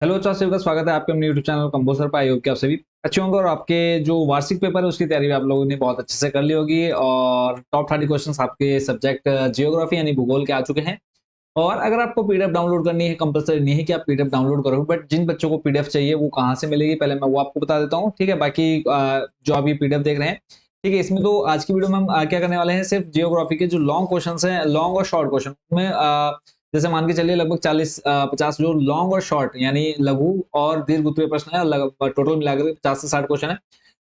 Hello अच्छा सभी का स्वागत है आपके अपने यूट्यूब चैनल कंपोजर पर। आई होप कि आप सभी अच्छे होंगे और आपके जो वार्षिक पेपर है उसकी तैयारी भी आप लोगों ने बहुत अच्छे से कर ली होगी और टॉप 30 क्वेश्चंस आपके सब्जेक्ट जियोग्राफी यानी भूगोल के आ चुके हैं। और अगर आपको पीडीएफ डाउनलोड करनी है, कंपलसरी नहीं है कि आप पीडीएफ डाउनलोड करो, बट जिन बच्चों को पीडीएफ चाहिए वो कहाँ से मिलेगी पहले मैं वो आपको बता देता हूँ। ठीक है, बाकी जो आप ये पीडीएफ देख रहे हैं, ठीक है, इसमें तो आज की वीडियो में हम क्या करने वाले हैं, सिर्फ जियोग्राफी के जो लॉन्ग क्वेश्चन हैं, लॉन्ग और शॉर्ट क्वेश्चन में जैसे मान के चलिए लगभग 40-50 जो लॉन्ग और शॉर्ट यानी लघु और दीर्घ उत्तरीय प्रश्न है, टोटल मिलाकर 50 से 60 क्वेश्चन है।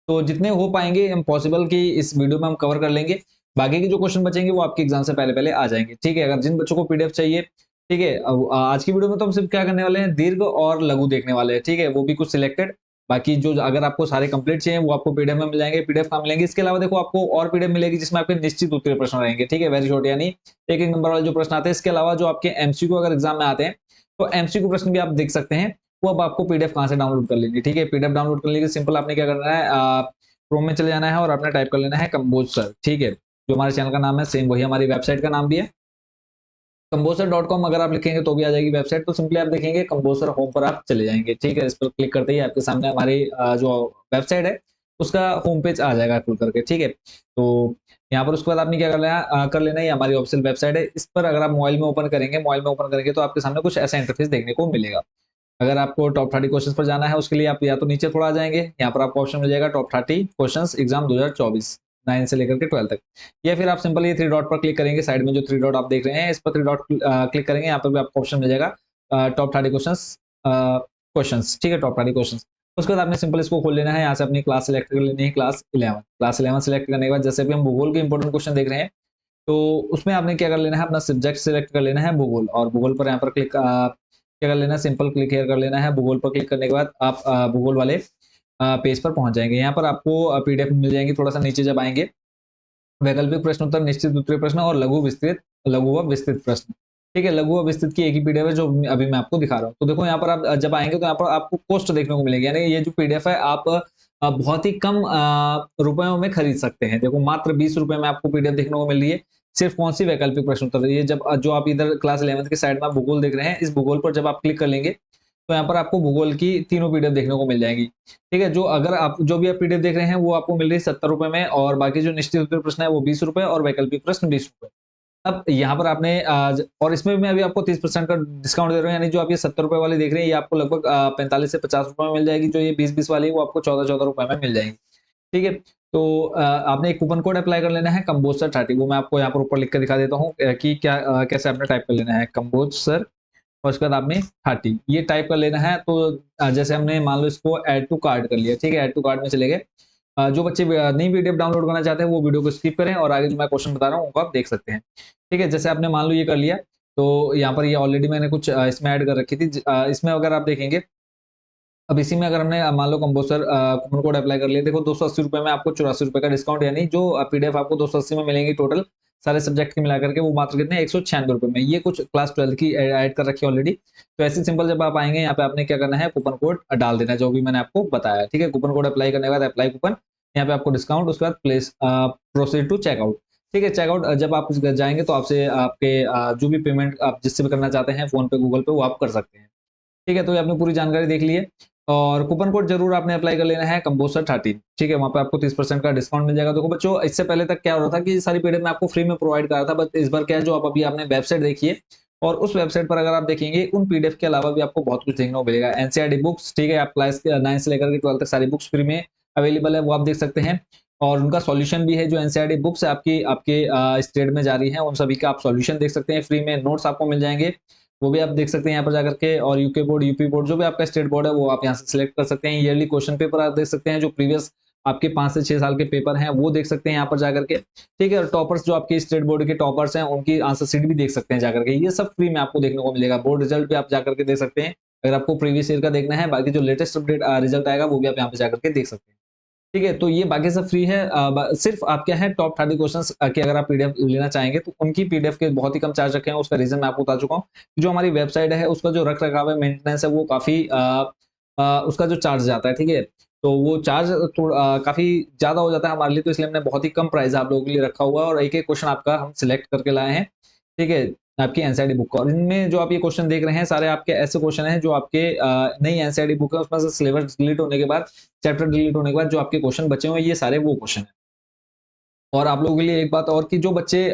तो जितने हो पाएंगे हम पॉसिबल कि इस वीडियो में हम कवर कर लेंगे। बाकी के जो क्वेश्चन बचेंगे वो आपके एग्जाम से पहले पहले आ जाएंगे। ठीक है, अगर जिन बच्चों को पीडीएफ चाहिए, ठीक है, अब आज की वीडियो में तो हम सिर्फ क्या करने वाले हैं, दीर्घ और लघु देखने वाले हैं। ठीक है, वो भी कुछ सिलेक्टेड। बाकी जो अगर आपको सारे कंप्लीट चाहिए वो आपको पीडीएफ में मिल जाएंगे, पीडीएफ कहाँ मिलेंगे। इसके अलावा देखो आपको और पीडीएफ मिलेगी जिसमें आपके निश्चित उत्तरीय प्रश्न रहेंगे। ठीक है, वेरी शॉर्ट यानी एक एक नंबर वाले जो प्रश्न आते हैं। इसके अलावा जो आपके एमसीक्यू अगर एग्जाम में आते हैं तो एमसीक्यू प्रश्न भी आप देख सकते हैं। वो अब आपको पीडीएफ कहाँ से डाउनलोड कर लेंगे। ठीक है, पीडीएफ डाउनलोड करने के लिए सिंपल आपने क्या करना है, क्रोम में चले जाना है और आपने टाइप कर लेना है कंबोज सर। ठीक है, जो हमारे चैनल का नाम है सेम वही हमारी वेबसाइट का नाम भी है, कंबोसर.com। अगर आप लिखेंगे तो भी आ जाएगी वेबसाइट। तो सिंपली आप देखेंगे कंबोसर होम पर आप चले जाएंगे। ठीक है, इस पर क्लिक करते ही आपके सामने हमारी जो वेबसाइट है उसका होम पेज आ जाएगा खुल करके। ठीक है, तो यहाँ पर उसके बाद आपने क्या कर लेना है, ये हमारी ऑफिशियल वेबसाइट है। इस पर अगर आप मोबाइल में ओपन करेंगे तो आपके सामने कुछ ऐसा इंटरफेस देखने को मिलेगा। अगर आपको टॉप 30 क्वेश्चन पर जाना है उसके लिए आप या तो नीचे थोड़ा आ जाएंगे, यहाँ पर आपको ऑप्शन मिल जाएगा टॉप 30 क्वेश्चन एग्जाम 2024 9 से लेकर के 12 तक। या फिर आप सिंपल ये थ्री डॉट पर क्लिक करेंगे, साइड में जो थ्री डॉट आप देख रहे हैं इस पर थ्री डॉट क्लिक करेंगे, यहाँ पर भी आपको ऑप्शन मिल जाएगा टॉप 30 क्वेश्चन। ठीक है, टॉप 30 क्वेश्चन। उसके बाद आपने सिंपल इसको खोल लेना है, यहाँ से अपनी क्लास सेलेक्ट कर लेनी है, क्लास 11 सेलेक्ट करने के बाद जैसे भी हम भूगोल के इंपॉर्टेंट क्वेश्चन देख रहे हैं तो उसमें आपने क्या कर लेना है, अपना सब्जेक्ट सिलेक्ट कर लेना है भूगोल, और भूगोल पर यहाँ पर क्या कर लेना है, सिंपल क्लिक हेयर कर लेना है। भूगोल पर क्लिक करने के बाद आप भूगोल वाले पेज पर पहुंच जाएंगे। यहाँ पर आपको पीडीएफ मिल जाएंगी। थोड़ा सा नीचे जब आएंगे, वैकल्पिक प्रश्न उत्तर, निश्चित उत्तरीय प्रश्न और लघु व विस्तृत प्रश्न। ठीक है, लघु व विस्तृत की एक ही पीडीएफ है जो अभी मैं आपको दिखा रहा हूँ। तो देखो यहाँ पर आप जब आएंगे तो यहाँ पर आपको कॉस्ट देखने को मिलेगी, यानी ये जो पीडीएफ है आप बहुत ही कम रुपयों में खरीद सकते हैं। देखो मात्र 20 रुपए में आपको पीडीएफ देखने को मिल रही है। सिर्फ कौन सी, वैकल्पिक प्रश्न उत्तर। ये जब जो आप इधर क्लास 11 के साइड में आप भूगोल देख रहे हैं, इस भूगोल पर जब आप क्लिक कर लेंगे तो यहाँ पर आपको भूगोल की तीनों पीडीएफ देखने को मिल जाएगी। ठीक है, जो अगर आप जो भी आप पीडीएफ देख रहे हैं वो आपको मिल रही है 70 रुपए में, और बाकी जो निश्चित उत्तर प्रश्न है वो 20 रुपए और वैकल्पिक प्रश्न 20 रुपए। अब यहाँ पर आपने और इसमें मैं अभी आपको 30% का डिस्काउंट दे रहा हूँ, यानी जो आप ये 70 रुपए वाली देख रहे हैं ये आपको लगभग 45 से 50 रुपए में मिल जाएगी। जो ये 20-20 वाली है वो आपको 14-14 रुपए में मिल जाएगी। ठीक है, तो आपने एक कूपन कोड अप्लाई कर लेना है कंबोज सर 30। वो मैं आपको यहाँ पर ऊपर लिख कर दिखा देता हूँ कि क्या कैसे आपने टाइप कर लेना है कंबोज सर, और उसके बाद आपने 30 ये टाइप कर लेना है। तो जैसे हमने मान लो इसको ऐड टू कार्ट कर लिया। ठीक है, ऐड टू कार्ट में चले गए। जो बच्चे नई पीडीएफ डाउनलोड करना चाहते हैं वो वीडियो को स्किप करें और आगे जो मैं क्वेश्चन बता रहा हूँ उनको आप देख सकते हैं। ठीक है, जैसे आपने मान लो ये कर लिया तो यहाँ पर ये ऑलरेडी मैंने कुछ इसमें ऐड कर रखी थी। इसमें अगर आप देखेंगे, अब इसी में अगर हमने मान लो कंपोजर कूपन कोड अप्लाई कर लिया, देखो 280 रुपए में आपको 84 रुपए का डिस्काउंट, यानी जो पीडीएफ आपको 280 में मिलेंगी टोटल सारे सब्जेक्ट के मिला करके, वो मात्र कितने 196 रुपए में। ये कुछ क्लास 12 की ऐड कर रखी है ऑलरेडी। तो ऐसे सिंपल जब आप आएंगे यहाँ पे आपने क्या करना है, कूपन कोड डाल देना है जो भी मैंने आपको बताया। ठीक है, कूपन कोड अप्लाई करने के बाद अप्लाई कूपन, यहाँ पे आपको डिस्काउंट, उसके बाद प्लेस प्रोसीड टू चेकआउट। ठीक है, चेकआउट जब आप जाएंगे तो आपसे आपके जो भी पेमेंट आप जिससे भी करना चाहते हैं, फोन पे गूगल पे, वो आप कर सकते हैं। ठीक है, तो ये आपने पूरी जानकारी देख ली है। और कूपन कोड जरूर आपने अप्लाई कर लेना है कंपोजर 30। ठीक है, वहां पे आपको 30% का डिस्काउंट मिल जाएगा। देखो बच्चों, इससे पहले तक क्या हो रहा था कि सारी पीडीएफ मैं आपको फ्री में प्रोवाइड कर रहा था, बट इस बार क्या है, जो आप अभी आपने वेबसाइट देखी है और उस वेबसाइट पर अगर आप देखेंगे उन पीडीएफ के अलावा भी आपको बहुत कुछ देखने को मिलेगा। एनसीईआरटी बुक्स, ठीक है, आप क्लास 9 से लेकर के 12 तक सारी बुक्स फ्री में अवेलेबल है, वो आप देख सकते हैं। और उनका सॉल्यूशन भी है, जो एनसीईआरटी बुक्स आपकी आपके स्टेट में जारी है उन सभी का आप सॉल्यूशन देख सकते हैं फ्री में। नोट्स आपको मिल जाएंगे, वो भी आप देख सकते हैं यहाँ पर जाकर के। और यूके बोर्ड, यूपी बोर्ड, जो भी आपका स्टेट बोर्ड है वो आप यहाँ से सिलेक्ट कर सकते हैं। ईयरली क्वेश्चन पेपर आप देख सकते हैं, जो प्रीवियस आपके 5 से 6 साल के पेपर हैं वो देख सकते हैं यहाँ पर जाकर के। ठीक है, और टॉपर्स जो आपके स्टेट बोर्ड के टॉपर्स हैं उनकी आंसर शीट भी देख सकते हैं जाकर के। ये सब फ्री में आपको देखने को मिलेगा। बोर्ड रिजल्ट भी आप जाकर के देख सकते हैं अगर आपको प्रीवियस ईयर का देखना है। बाकी जो लेटेस्ट अपडेट रिजल्ट आएगा वो भी आप यहाँ पे जाकर के देख सकते हैं। ठीक है, तो ये बाकी सब फ्री है। सिर्फ आप क्या है, टॉप 30 क्वेश्चंस की अगर आप पीडीएफ लेना चाहेंगे तो उनकी पीडीएफ के बहुत ही कम चार्ज रखे हैं। उसका रीजन मैं आपको बता चुका हूँ। जो हमारी वेबसाइट है उसका जो रख रखाव है, मेंटेनेंस है, वो काफी उसका जो चार्ज जाता है। ठीक है, तो वो चार्ज काफी ज्यादा हो जाता है हमारे लिए, तो इसलिए हमने बहुत ही कम प्राइस आप लोगों के लिए रखा हुआ है और एक एक क्वेश्चन आपका हम सिलेक्ट करके लाए हैं। ठीक है, आपकी एनसीईआरटी बुक का। और इनमें जो आप ये क्वेश्चन देख रहे हैं सारे आपके ऐसे क्वेश्चन हैं जो आपके नई एनसीईआरटी बुक है उसमें से सिलेबस डिलीट होने के बाद, चैप्टर डिलीट होने के बाद जो आपके क्वेश्चन बचे हुए हैं ये सारे वो क्वेश्चन हैं। और आप लोगों के लिए एक बात और कि जो बच्चे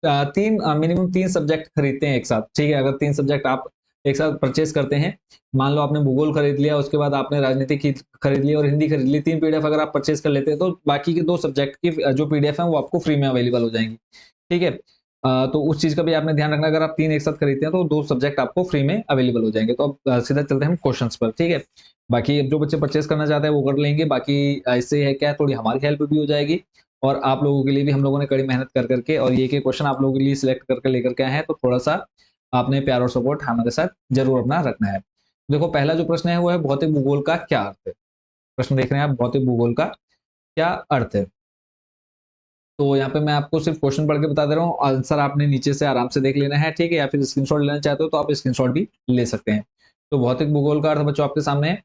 मिनिमम 3 सब्जेक्ट खरीदते हैं एक साथ, ठीक है? अगर 3 सब्जेक्ट आप एक साथ परचेज़ करते हैं, मान लो आपने भूगोल खरीद लिया, उसके बाद आपने राजनीति की खरीद ली और हिंदी खरीद ली, 3 पीडीएफ अगर आप परचेज़ कर लेते हैं, तो बाकी के 2 सब्जेक्ट की जो पीडीएफ हैं, वो आपको फ्री में अवेलेबल हो जाएँगी, ठीक है? तो उस चीज़ का भी आपने ध्यान रखना, अगर आप 3 एक साथ खरीदते हैं, तो 2 सब्जेक्ट आपको फ्री में अवेलेबल हो जाएँगे। तो अब सीधा चलते हैं हम क्वेश्चन्स पर, ठीक है? बाकी अब जो बच्चे परचेज़ करना चाहते हैं, वो कर लेंगे, बाकी इससे है क्या थोड़ी हमारी हेल्प भी हो जाएगी और आप लोगों के लिए भी हम लोगों ने कड़ी मेहनत कर करके और ये एक क्वेश्चन आप लोगों के लिए सिलेक्ट करके लेकर के आए हैं, तो थोड़ा-सा आपने प्यार और सपोर्ट हमारे साथ ज़रूर अपना रखना है। देखो पहला जो प्रश्न है वो है भौतिक भूगोल का क्या अर्थ है? प्रश्न देख रहे हैं आप भौतिक भूगोल का क्या अर्थ है? तो यहाँ पे मैं आपको सिर्फ क्वेश्चन पढ़ के बता दे रहा हूँ, आंसर आपने नीचे से आराम से देख लेना है, ठीक है? या फिर स्क्रीनशॉट लेना चाहते हो तो आप स्क्रीनशॉट भी ले सकते हैं। तो भौतिक भूगोल का अर्थ बच्चों आपके सामने है।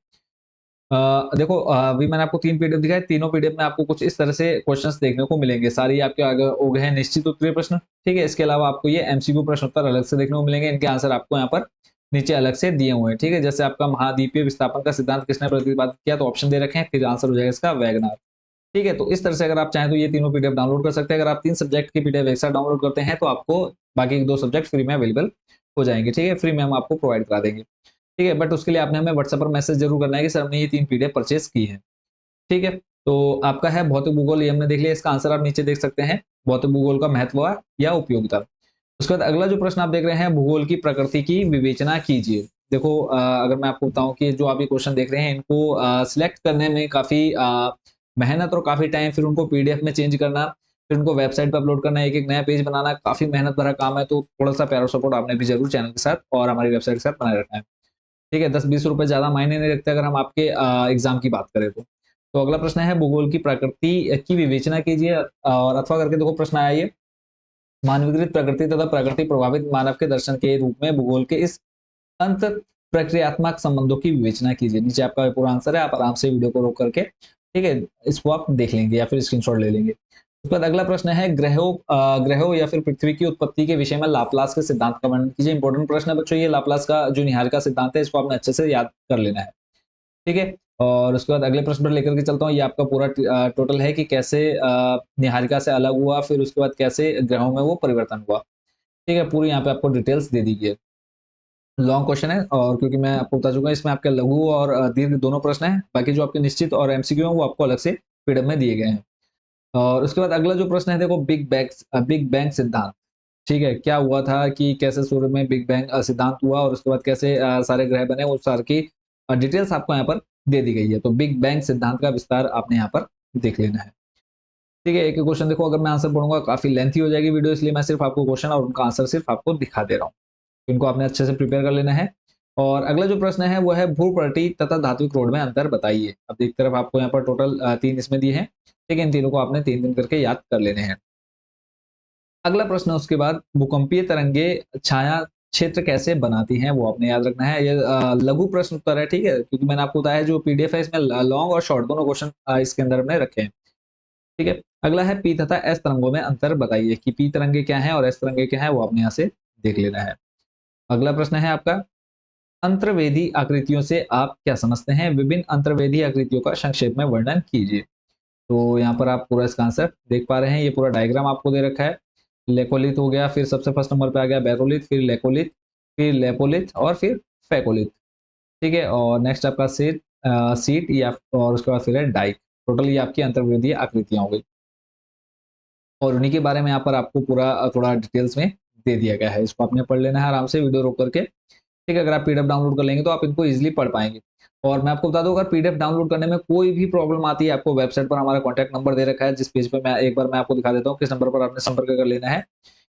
देखो अभी मैंने आपको 3 पीडीएफ दिखाए, तीनों पीडीएफ में आपको कुछ इस तरह से क्वेश्चंस देखने को मिलेंगे। सारी आपके आगे हो गए हैं निश्चित उत्तरीय प्रश्न, ठीक है? इसके अलावा आपको ये एमसीक्यू प्रश्न उत्तर अलग से देखने को मिलेंगे, इनके आंसर आपको यहाँ पर नीचे अलग से दिए हुए हैं, ठीक है? जैसे आपका महाद्वीपीय विस्थापन का सिद्धांत किसने प्रतिपादित किया? तो ऑप्शन दे रखे हैं, फिर आंसर हो जाएगा इसका वैगनार, ठीक है? तो इस तरह से अगर आप चाहें तो ये तीनों पीडीएफ डाउनलोड कर सकते हैं। अगर आप 3 सब्जेक्ट की पीडीएफ एक साथ डाउनलोड करते हैं तो आपको बाकी के 2 सब्जेक्ट फ्री में अवेलेबल हो जाएँगे, ठीक है? फ्री में हम आपको प्रोवाइड करा देंगे, ठीक है? बट उसके लिए आपने हमें व्हाट्सएप पर मैसेज ज़रूर करना है कि सर हमने ये 3 पीडीएफ परचेज़ की है। ठीक है? तो आपका है भौतिक भूगोल, ये हमने देख लिया, इसका आंसर आप नीचे देख सकते हैं, भौतिक भूगोल का महत्व या उपयोगिता। उसके बाद अगला जो प्रश्न आप देख रहे हैं, भूगोल की प्रकृति की विवेचना कीजिए। देखो अगर मैं आपको बताऊँ कि जो आप ये क्वेश्चन देख रहे हैं, इनको सिलेक्ट करने में काफ़ी मेहनत और काफ़ी टाइम, फिर उनको पीडीएफ में चेंज करना, फिर उनको वेबसाइट पे अपलोड करना, एक-एक नया पेज बनाना, काफ़ी मेहनत भरा काम है, तो थोड़ा-सा प्यार और सपोर्ट आपने भी ज़रूर चैनल के साथ और हमारी वेबसाइट के साथ बनाए रखना है। ठीक है? 10-20 रुपए ज़्यादा मायने नहीं रखते अगर हम आपके एग्ज़ाम की बात करें तो। तो अगला प्रश्न है भूगोल की प्रकृति की विवेचना कीजिए और अथवा करके देखो प्रश्न आया ये, मानवीकृत प्रकृति तथा प्रकृति प्रभावित मानव के दर्शन के रूप में भूगोल के इस अंत प्रक्रियात्मक संबंधों की विवेचना कीजिए। नीचे आपका पूरा आंसर है, आप आराम से वीडियो को रोक करके, ठीक है? इसको आप देख लेंगे या फिर स्क्रीनशॉट ले लेंगे। उसके बाद अगला प्रश्न है ग्रहों या फिर पृथ्वी की उत्पत्ति के विषय में लाप्लास के सिद्धांत का वर्णन कीजिए। इंपॉर्टेंट प्रश्न है बच्चों, ये लाप्लास का जो निहारिका सिद्धांत है इसको आपने अच्छे से याद कर लेना है। ठीक है? और उसके बाद अगले प्रश्न पर लेकर के चलता हूँ, ये आपका पूरा टोटल है कि कैसे निहारिका से अलग हुआ, फिर उसके बाद कैसे ग्रहों में वो परिवर्तन हुआ। ठीक है? पूरी यहाँ पे आपको डिटेल्स दे दी गई है। लॉन्ग क्वेश्चन है और क्योंकि मैं आपको बता चुका हूँ इसमें आपके लघु और दीर्घ दोनों प्रश्न हैं। बाकी जो आपके निश्चित और एमसीक्यू हैं वो आपको अलग से पीडीएफ में दिए गए हैं। और उसके बाद अगला जो प्रश्न है देखो बिग बैंग सिद्धांत। ठीक है? क्या हुआ था कि कैसे सूर्य में बिग बैंग सिद्धांत हुआ और उसके बाद कैसे सारे ग्रह बने, वो सारी की डिटेल्स आपको यहाँ पर दे दी गई है। तो बिग बैंग सिद्धांत का विस्तार आपने यहाँ पर देख लेना है। ठीक है? एक-एक क्वेश्चन देखो, अगर मैं आंसर पढ़ूँगा काफ़ी लेंथी हो जाएगी वीडियो, इसलिए मैं सिर्फ आपको क्वेश्चन और उनका आंसर सिर्फ आपको दिखा दे रहा हूँ। इनको आपने अच्छे से प्रिपेयर कर लेना है। और अगला जो प्रश्न है वो है भूप्रटी तथा धात्विक रोड में अंतर बताइए। अब एक तरफ आपको यहाँ पर टोटल 3 इसमें दिए हैं। ठीक है? इन तीनों को आपने 3-3 करके याद कर लेने हैं। अगला प्रश्न है उसके बाद भूकंपीय तरंगे छाया क्षेत्र कैसे बनाती हैं, वो आपने याद रखना है। ये लघु प्रश्न उत्तर है, ठीक है? क्योंकि मैंने आपको बताया जो पीडीएफ है इसमें लॉन्ग और शॉर्ट दोनों क्वेश्चन इसके अंदर हमने रखे हैं। ठीक है? अगला है पी तथा एस तरंगों में अंतर बताइए कि पी तरंगे क्या हैं और एस तरंगे क्या हैं, वो आपने यहाँ से देख लेना है। अगला प्रश्न है आपका अंतर्वेदी आकृतियों से आप क्या समझते हैं? विभिन्न अंतर्वेदी आकृतियों का संक्षेप में वर्णन कीजिए। तो यहाँ पर आप पूरा इसका आंसर देख पा रहे हैं, ये पूरा डायग्राम आपको दे रखा है। लेकोलिथ हो गया, फिर सबसे फर्स्ट नंबर पे आ गया बैरोलिथ, फिर लेकोलिथ, फिर लेपोलिथ और फिर फेकोलिथ। ठीक है? और नेक्स्ट आपका सीट या और उसके बाद फिर है डाइक। टोटल ये आपकी अंतर्वेदीय आकृतियाँ हो गई। और उन्हीं के बारे में यहाँ पर आपको पूरा थोड़ा डिटेल्स में दे दिया गया है। इसको आपने पढ़ लेना है आराम से वीडियो रोक करके। ठीक है? अगर आप पीडीएफ डाउनलोड कर लेंगे तो आप इनको ईज़िली पढ़ पाएँगे। और मैं आपको बता दूँ अगर पीडीएफ डाउनलोड करने में कोई भी प्रॉब्लम आती है, आपको वेबसाइट पर हमारा कॉन्टैक्ट नंबर दे रखा है, जिस पेज पे मैं एक बार मैं आपको दिखा देता हूँ किस नंबर पर आपने संपर्क कर लेना है।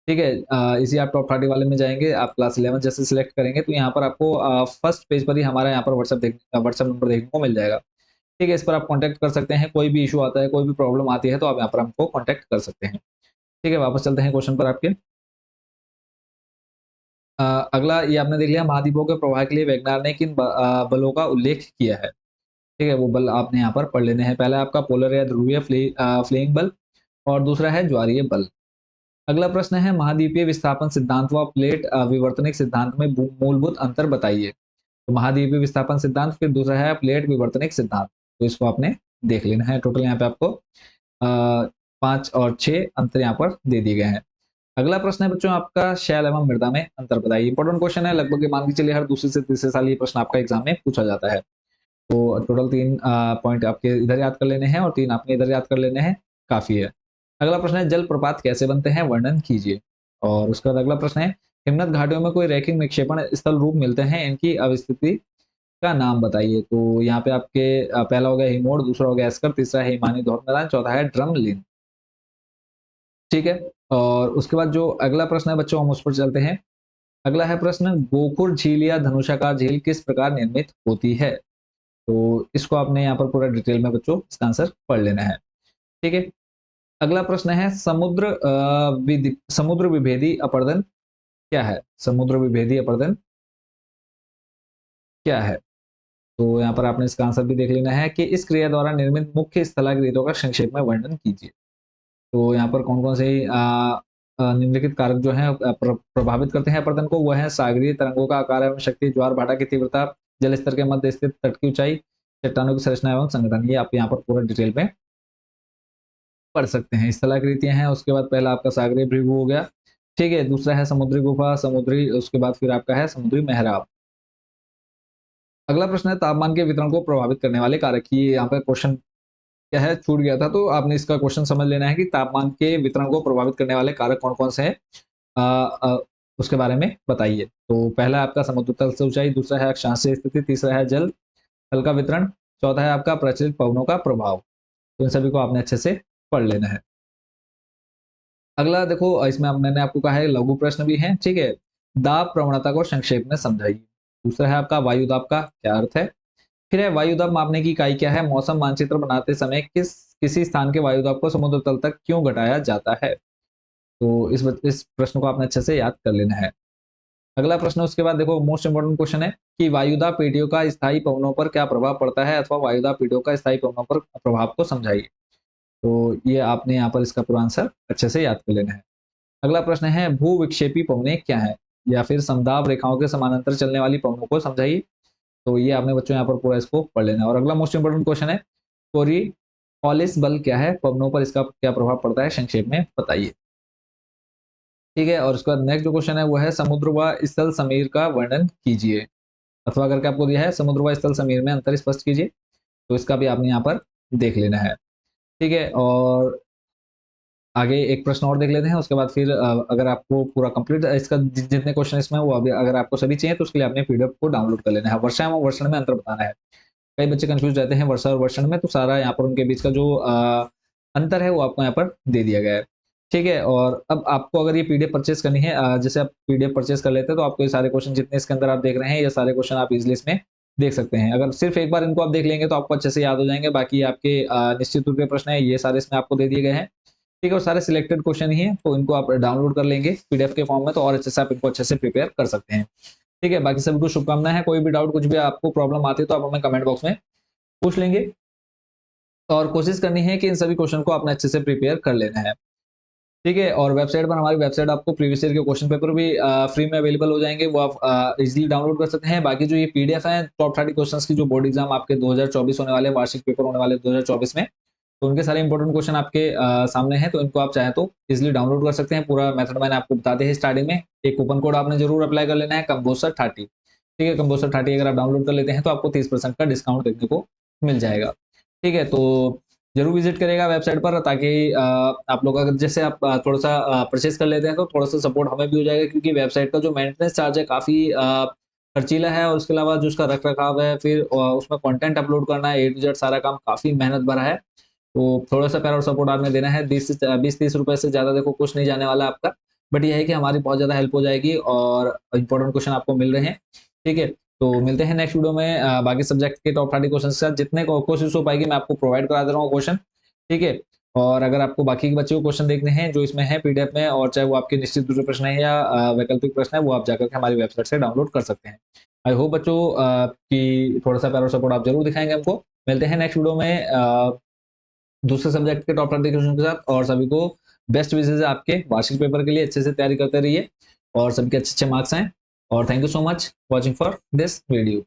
ठीक है? इसी आप टॉप 30 वाले में जाएँगे, आप क्लास 11 जैसे सिलेक्ट करेंगे तो यहाँ पर आपको फर्स्ट पेज पर ही हमारा यहाँ पर व्हाट्सएप नंबर देखने को मिल जाएगा। ठीक है? इस पर आप कॉन्टैक्ट कर सकते हैं, कोई भी इश्यू आता है, कोई भी प्रॉब्लम आती है तो आप यहाँ पर हमको कॉन्टैक्ट कर सकते हैं। ठीक है? वापस चलते हैं क्वेश्चन पर आपके। अगला ये आपने देख लिया महाद्वीपों के प्रवाह के लिए वैगनार ने किन बलों का उल्लेख किया है। ठीक है? वो बल आपने यहाँ पर पढ़ लेने हैं। पहला आपका पोलर या ध्रुवीय फ्लेइंग बल और दूसरा है ज्वारीय बल। अगला प्रश्न है महाद्वीपीय विस्थापन सिद्धांत व प्लेट विवर्तनिक सिद्धांत में मूलभूत अंतर बताइए। तो महाद्वीपीय विस्थापन सिद्धांत, फिर दूसरा है प्लेट विवर्तनिक सिद्धांत। तो इसको आपने देख लेना है। टोटल यहाँ पे आपको 5 और 6 अंतर यहाँ पर दे दिए गए हैं। अगला प्रश्न है बच्चों आपका शैल एवं मृदा में अंतर बताइए। इंपॉर्टेंट क्वेश्चन है, लगभग मान के चलिए हर दूसरे से तीसरे साल ये प्रश्न आपका एग्जाम में पूछा जाता है। तो टोटल 3 पॉइंट आपके इधर याद कर लेने हैं और 3 आपने इधर याद कर लेने हैं, काफी है। अगला प्रश्न है जलप्रपात कैसे बनते हैं, वर्णन कीजिए। और उसके बाद अगला प्रश्न है हिमनद घाटियों में कोई रैखिक निक्षेपण स्थल रूप मिलते हैं, इनकी अवस्थिति का नाम बताइए। तो यहाँ पे आपके पहला हो गया हिमोड़, दूसरा हो गया एस्कर, तीसरा है हिमानी दोहत मैदान, चौथा है ड्रमलिन। ठीक है। और उसके बाद जो अगला प्रश्न है बच्चों, हम उस पर चलते हैं। अगला है प्रश्न गोकुर झील या धनुषाकार झील किस प्रकार निर्मित होती है। तो इसको आपने यहाँ पर पूरा डिटेल में बच्चों इसका आंसर पढ़ लेना है। ठीक है। अगला प्रश्न है समुद्र विभेदी अपरदन क्या है। समुद्र विभेदी अपरदन क्या है। तो यहाँ पर आपने इसका आंसर भी देख लेना है कि इस क्रिया द्वारा निर्मित मुख्य स्थलाकृतों का संक्षेप में वर्णन कीजिए। तो यहाँ पर कौन कौन से निम्नलिखित कारक जो है प्रभावित करते हैं अपरदन को, वह है सागरीय तरंगों का आकार एवं शक्ति, ज्वार भाटा की तीव्रता, जल स्तर के मध्य स्थित तट की ऊंचाई, चट्टानों की संरचना एवं संगठन। ये आप यहाँ पर पूरा डिटेल में पढ़ सकते हैं। स्थलाकृतियां हैं, उसके बाद पहला आपका सागरीय भृगु हो गया। ठीक है। दूसरा है समुद्री गुफा, समुद्री, उसके बाद फिर आपका है समुद्री मेहराब। अगला प्रश्न है तापमान के वितरण को प्रभावित करने वाले कारक। ये यहाँ पर क्वेश्चन क्या है, छूट गया था, तो आपने इसका क्वेश्चन समझ लेना है कि तापमान के वितरण को प्रभावित करने वाले कारक कौन कौन से हैं, उसके बारे में बताइए। तो पहला है आपका समुद्र तल से ऊंचाई, दूसरा है अक्षांशीय स्थिति, तीसरा है जल तल का वितरण, चौथा है आपका प्रचलित पवनों का प्रभाव। तो इन सभी को आपने अच्छे से पढ़ लेना है। अगला देखो, इसमें मैंने आपको कहा है लघु प्रश्न भी है। ठीक है। दाब प्रवणता को संक्षेप में समझाइए। दूसरा है आपका वायु दाब का क्या अर्थ है। फिर है वायु दाब मापने की इकाई क्या है। मौसम मानचित्र बनाते समय किसी स्थान के वायु दाब को समुद्र तल तक क्यों घटाया जाता है। तो इस प्रश्न को आपने अच्छे से याद कर लेना है। अगला प्रश्न उसके बाद देखो, मोस्ट इंपोर्टेंट क्वेश्चन है कि वायुदाब पेटियों का स्थायी पवनों पर क्या प्रभाव पड़ता है, अथवा वायुदाब पेटियों का स्थायी पवनों पर प्रभाव को समझाइए। तो ये आपने यहाँ पर इसका पूरा आंसर अच्छे से याद कर लेना है। अगला प्रश्न है भू विक्षेपी पवनें क्या है, या फिर समदाब रेखाओं के समानांतर चलने वाली पवनों को समझाइए। तो ये आपने बच्चों यहाँ पर पूरा इसको पढ़ लेना है। और अगला मोस्ट इंपोर्टेंट क्वेश्चन है कोरियोलिस बल क्या है, पवनों पर इसका क्या प्रभाव पड़ता है, संक्षेप में बताइए। ठीक है। और उसके बाद नेक्स्ट जो क्वेश्चन है वो है समुद्र व स्थल समीर का वर्णन कीजिए, अथवा करके आपको दिया है समुद्र व स्थल समीर में अंतर स्पष्ट कीजिए। तो इसका भी आपने यहाँ पर देख लेना है। ठीक है। और आगे एक प्रश्न और देख लेते हैं, उसके बाद फिर अगर आपको पूरा कंप्लीट इसका जितने क्वेश्चन इसमें वो अभी अगर आपको सभी चाहिए तो उसके लिए आपने पीडीएफ को डाउनलोड कर लेना है। वर्षा एवं वर्षण में अंतर बताना है। कई बच्चे कंफ्यूज रहते हैं वर्षा और वर्षण में, तो सारा यहाँ पर उनके बीच का जो अंतर है वो आपको यहाँ पर दे दिया गया है। ठीक है। और अब आपको अगर ये पीडीएफ परचेस करनी है, जैसे आप पीडीएफ परचेस कर लेते हैं तो आपको ये सारे क्वेश्चन जितने इसके अंदर आप देख रहे हैं, ये सारे क्वेश्चन आप इजिली इसमें देख सकते हैं। अगर सिर्फ एक बार इनको आप देख लेंगे तो आपको अच्छे से याद हो जाएंगे। बाकी आपके निश्चित रूप के प्रश्न है ये सारे इसमें आपको दे दिए गए हैं। ठीक है। और सारे सिलेक्टेड क्वेश्चन ही हैं, तो इनको आप डाउनलोड कर लेंगे पीडीएफ के फॉर्म में, तो और अच्छे से आप इनको अच्छे से प्रिपेयर कर सकते हैं। ठीक है। बाकी सभी को शुभकामनाएं हैं। कोई भी डाउट कुछ भी आपको प्रॉब्लम आती है तो आप हमें कमेंट बॉक्स में पूछ लेंगे, और कोशिश करनी है कि इन सभी क्वेश्चन को आपने अच्छे से प्रिपेयर कर लेना है। ठीक है। और वेबसाइट पर हमारी वेबसाइट आपको प्रीवियस ईयर के क्वेश्चन पेपर भी फ्री में अवेलेबल हो जाएंगे, वो आप इजीली डाउनलोड कर सकते हैं। बाकी जो ये पीडीएफ है टॉप 30 क्वेश्चंस की, जो बोर्ड एग्जाम आपके 2024 होने वाले, वार्षिक पेपर होने वाले 2024 में, तो उनके सारे इंपॉर्टेंट क्वेश्चन आपके सामने हैं, तो इनको आप चाहें तो इजीली डाउनलोड कर सकते हैं। पूरा मेथड मैंने आपको बताते हैं स्टार्टिंग में। एक कूपन कोड आपने जरूर अप्लाई कर लेना है, कंबोसर 30। ठीक है। कंबोसर 30 अगर आप डाउनलोड कर लेते हैं तो आपको 30% का डिस्काउंट देखने को मिल जाएगा। ठीक है। तो जरूर विजिट करेगा वेबसाइट पर, ताकि आप लोग अगर जैसे आप थोड़ा सा परचेस कर लेते हैं तो थोड़ा सा सपोर्ट हमें भी हो जाएगा, क्योंकि वेबसाइट का जो मेंटेनेंस चार्ज है काफ़ी खर्चीला है, और उसके अलावा जो उसका रख रखाव है, फिर उसमें कंटेंट अपलोड करना है, ए टू जेड सारा काम काफ़ी मेहनत भरा है। तो थोड़ा सा प्यार और सपोर्ट आपने देना है। 20-30 रुपए से ज़्यादा देखो कुछ नहीं जाने वाला आपका, बट यह है कि हमारी बहुत ज़्यादा हेल्प हो जाएगी और इंपॉर्टेंट क्वेश्चन आपको मिल रहे हैं। ठीक है। तो मिलते हैं नेक्स्ट वीडियो में बाकी सब्जेक्ट के टॉप 30 क्वेश्चन के साथ। जितने कोशिश हो पाएगी मैं आपको प्रोवाइड करा दे रहा हूँ क्वेश्चन। ठीक है। और अगर आपको बाकी के बच्चों को क्वेश्चन देखने हैं जो इसमें है पीडीएफ में, और चाहे वो आपके निश्चित दूसरे प्रश्न है या वैकल्पिक प्रश्न है, वो आप जाकर के हमारी वेबसाइट से डाउनलोड कर सकते हैं। आई होप बच्चों कि थोड़ा सा प्यार और सपोर्ट आप जरूर दिखाएंगे हमको। मिलते हैं नेक्स्ट वीडियो में दूसरे सब्जेक्ट के टॉप 30 क्वेश्चन के साथ, और सभी को बेस्ट विशेष है आपके वार्षिक पेपर के लिए, अच्छे से तैयारी करते रहिए और सबके अच्छे अच्छे मार्क्स आए। और thank you so much watching for this video.